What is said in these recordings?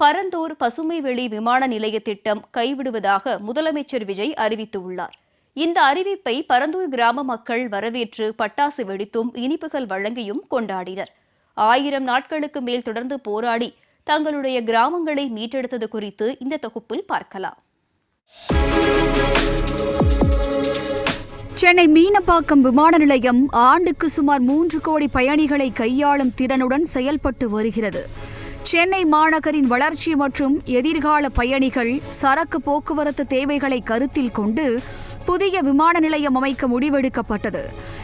பரந்தூர் பசுமைவெளி விமான நிலைய திட்டம் கைவிடுவதாக முதலமைச்சர் விஜய் அறிவித்துள்ளார். இந்த அறிவிப்பை பரந்தூர் கிராம மக்கள் வரவேற்று பட்டாசு வெடித்தும் இனிப்புகள் வழங்கியும் கொண்டாடினர். 1000 நாட்களுக்கு மேல் தொடர்ந்து போராடி தங்களுடைய கிராமங்களை மீட்டெடுத்தது குறித்து இந்த தொகுப்பில் பார்க்கலாம். சென்னை மீனம்பாக்கம் விமான நிலையம் ஆண்டுக்கு சுமார் 3 கோடி பயணிகளை கையாளும் திறனுடன் செயல்பட்டு வருகிறது. சென்னை மாநகரின் வளர்ச்சி மற்றும் எதிர்கால பயணிகள் சரக்கு போக்குவரத்து தேவைகளை கருத்தில் கொண்டு புதிய விமான நிலையம் அமைக்க முடிவெடுக்கப்பட்டது.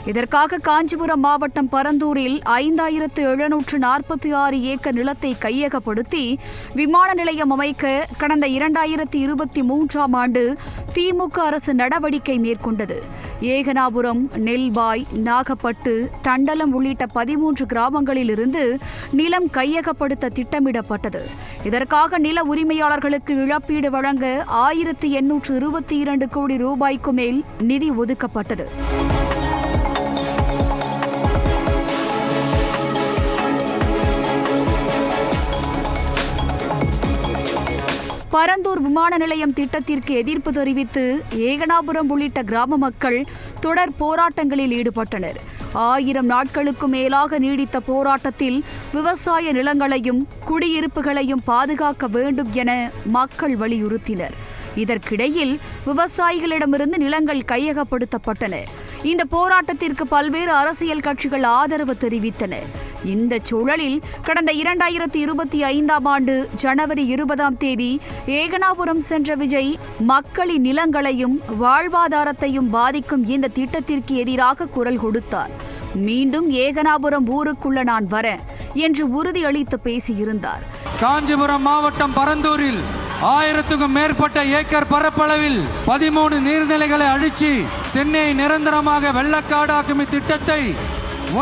இதற்காக காஞ்சிபுரம் மாவட்டம் பரந்தூரில் 5746 ஏக்கர் நிலத்தை கையகப்படுத்தி விமான நிலையம் அமைக்க கடந்த 2023ஆம் ஆண்டு திமுக அரசு நடவடிக்கை மேற்கொண்டது. ஏகனாபுரம், நெல்வாய், நாகப்பட்டு, தண்டலம் உள்ளிட்ட 13 கிராமங்களிலிருந்து நிலம் கையகப்படுத்த திட்டமிடப்பட்டது. இதற்காக நில உரிமையாளர்களுக்கு இழப்பீடு வழங்க 1822 கோடி ரூபாய்க்கு மேல் நிதி ஒதுக்கப்பட்டது. பரந்தூர் விமான நிலையம் திட்டத்திற்கு எதிர்ப்பு தெரிவித்து ஏகனாபுரம் உள்ளிட்ட கிராம மக்கள் தொடர் போராட்டங்களில் ஈடுபட்டனர். 1000 நாட்களுக்கு மேலாக நீடித்த போராட்டத்தில் விவசாய நிலங்களையும் குடியிருப்புகளையும் பாதுகாக்க வேண்டும் என மக்கள் வலியுறுத்தினர். இதற்கிடையில் விவசாயிகளிடமிருந்து நிலங்கள் கையகப்படுத்தப்பட்டன. இந்த போராட்டத்திற்கு பல்வேறு அரசியல் கட்சிகள் ஆதரவு தெரிவித்தன. இந்த சூழலில் கடந்த 2025ஆம் ஆண்டு ஜனவரி 20ஆம் தேதி ஏகனாபுரம் சென்ற விஜய் மக்களின் நிலங்களையும் வாழ்வாதாரத்தையும் பாதிக்கும் இந்த திட்டத்திற்கு எதிராக குரல் கொடுத்தார். மீண்டும் ஏகனாபுரம் ஊருக்குள்ள நான் வரேன் என்று உறுதியளித்து பேசியிருந்தார். காஞ்சிபுரம் மாவட்டம் பரந்தூரில் 1000க்கும் மேற்பட்ட ஏக்கர் பரப்பளவில் 13 நீர்நிலைகளை அழிச்சு சென்னையை நிரந்தரமாக வெள்ளக்காடாக்கும் இத்திட்டத்தை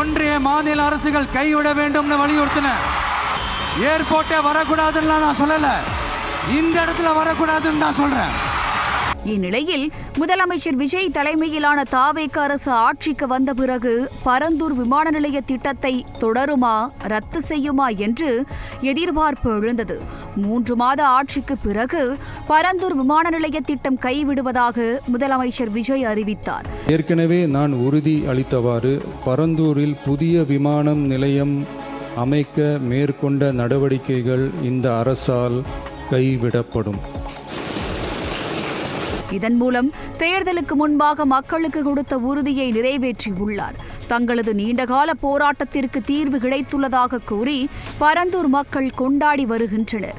ஒன்றிய மாநில அரசுகள் கைவிட வேண்டும்னு வலியுறுத்தின. ஏர்போர்ட்டே வரக்கூடாதுன்னு நான் சொல்லல, இந்த இடத்துல வரக்கூடாதுன்னு நான் சொல்றேன். இந்நிலையில் முதலமைச்சர் விஜய் தலைமையிலான தாவேக அரசு ஆட்சிக்கு வந்த பிறகு பரந்தூர் விமான நிலைய திட்டத்தை தொடருமா ரத்து செய்யுமா என்று எதிர்பார்ப்பு எழுந்தது. 3 மாத ஆட்சிக்கு பிறகு பரந்தூர் விமான நிலைய திட்டம் கைவிடுவதாக முதலமைச்சர் விஜய் அறிவித்தார். ஏற்கனவே நான் உறுதி அளித்தவாறு பரந்தூரில் புதிய விமான நிலையம் அமைக்க மேற்கொண்ட நடவடிக்கைகள் இந்த அரசால் கைவிடப்படும். இதன் மூலம் தேர்தலுக்கு முன்பாக மக்களுக்கு கொடுத்த உறுதியை நிறைவேற்றியுள்ளார். தங்களது நீண்டகால போராட்டத்திற்கு தீர்வு கிடைத்துள்ளதாக கூறி பரந்தூர் மக்கள் கொண்டாடி வருகின்றனர்.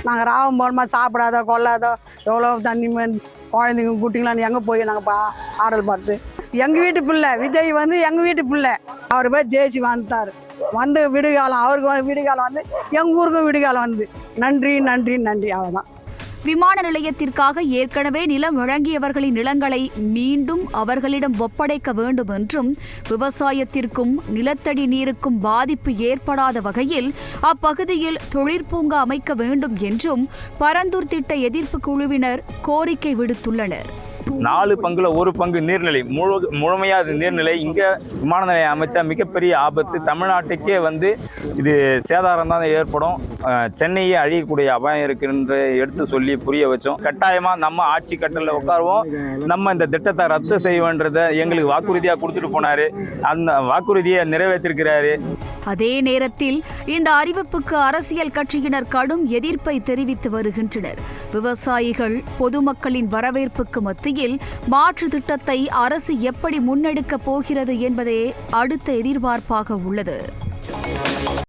நாங்கள் ராவம் போனோமா சாப்பிடாதோ கொள்ளாதோ எவ்வளோ தண்ணி குழந்தைங்க குட்டிங்களாம் எங்கே போய் நாங்கள் ஆடல் பார்த்து எங்கள் வீட்டு பிள்ளை விஜய் வந்து எங்கள் வீட்டு பிள்ளை அவர் போய் ஜெயிச்சு வந்துட்டார். வந்து விடுகாலம் அவருக்கு விடுகாலம் வந்து எங்கள் ஊருக்கும் விடுகாலம் வந்து நன்றி நன்றி நன்றி. அவ்வளோதான். விமான நிலையத்திற்காக ஏற்கனவே நிலம் வழங்கியவர்களின் நிலங்களை மீண்டும் அவர்களிடம் ஒப்படைக்க வேண்டும் என்றும் விவசாயத்திற்கும் நிலத்தடி நீருக்கும் பாதிப்பு ஏற்படாத வகையில் அப்பகுதியில் தொழிற்பூங்கா அமைக்க வேண்டும் என்றும் பரந்தூர் திட்ட எதிர்ப்பு குழுவினர் கோரிக்கை விடுத்துள்ளனர். 4 பங்குல 1 பங்கு நீர்நிலை முழுமையாக நீர்நிலை இங்கே விமான நிலையம் அமைச்சா மிகப்பெரிய ஆபத்து. தமிழ்நாட்டுக்கே வந்து இது சேதாரம் தான் ஏற்படும். சென்னையே அழியக்கூடிய அபாயம் இருக்குன்னு எடுத்து சொல்லி புரிய வச்சோம். கட்டாயமாக நம்ம ஆட்சி கட்டலில் உட்காருவோம். நம்ம இந்த திட்டத்தை ரத்து செய்வோன்றதை எங்களுக்கு வாக்குறுதியாக கொடுத்துட்டு போனார். அந்த வாக்குறுதியை நிறைவேற்றிருக்கிறாரு. அதே நேரத்தில் இந்த அறிவிப்புக்கு அரசியல் கட்சியினர் கடும் எதிர்ப்பை தெரிவித்து வருகின்றனர். விவசாயிகள் பொதுமக்களின் வரவேற்புக்கு மத்தியில் மாற்று திட்டத்தை அரசு எப்படி முன்னெடுக்கப் போகிறது என்பதே அடுத்த எதிர்பார்ப்பாக உள்ளது.